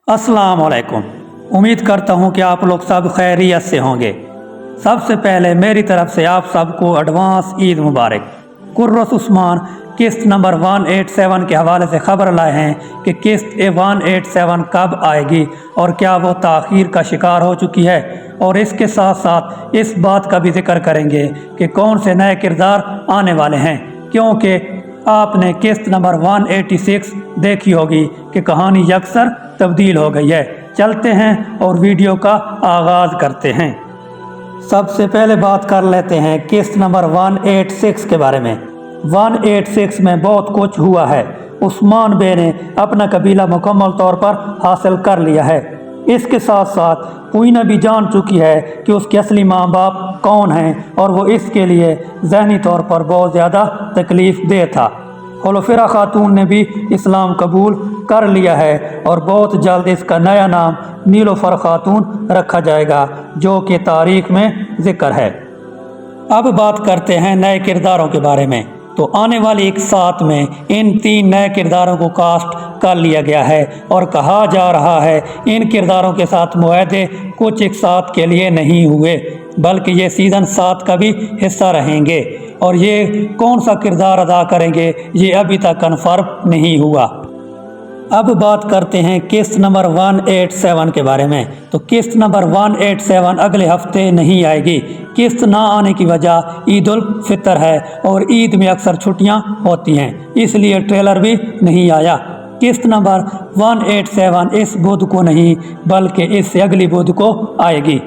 अस्सलाम वालेकुम। उम्मीद करता हूँ कि आप लोग सब खैरियत से होंगे। सबसे पहले मेरी तरफ से आप सबको एडवांस ईद मुबारक। कुर्रस उस्मान किस्त नंबर 187 के हवाले से खबर लाए हैं कि किस्त 187 कब आएगी और क्या वो ताख़ीर का शिकार हो चुकी है, और इसके साथ साथ इस बात का भी जिक्र करेंगे कि कौन से नए किरदार आने वाले हैं, क्योंकि आपने किस्त नंबर 186 देखी होगी कि कहानी यकसर तब्दील हो गई है। चलते हैं और वीडियो का आगाज़ करते हैं। सबसे पहले बात कर लेते हैं किस्त नंबर 186 के बारे में। 186 में बहुत कुछ हुआ है। उस्मान बे ने अपना कबीला मुकम्मल तौर पर हासिल कर लिया है। इसके साथ साथ पूइना भी जान चुकी है कि उसके असली माँ बाप कौन हैं, और वो इसके लिए ज़हनी तौर पर बहुत ज़्यादा तकलीफ़ दे था। होलोफिरा खातून ने भी इस्लाम कबूल कर लिया है और बहुत जल्द इसका नया नाम नीलोफर खातून रखा जाएगा, जो कि तारीख़ में ज़िक्र है। अब बात करते हैं नए किरदारों के बारे में। तो आने वाली एक साथ में इन 3 नए किरदारों को कास्ट कर लिया गया है और कहा जा रहा है इन किरदारों के साथ मुआहदे कुछ एक साथ के लिए नहीं हुए, बल्कि ये सीज़न 7 का भी हिस्सा रहेंगे, और ये कौन सा किरदार अदा करेंगे ये अभी तक कन्फर्म नहीं हुआ। अब बात करते हैं किस्त नंबर 187 के बारे में। तो किस्त नंबर 187 अगले हफ्ते नहीं आएगी। किस्त ना आने की वजह ईद उल फितर है और ईद में अक्सर छुट्टियां होती हैं, इसलिए ट्रेलर भी नहीं आया। किस्त नंबर 187 इस बुध को नहीं बल्कि इससे अगली बुध को आएगी।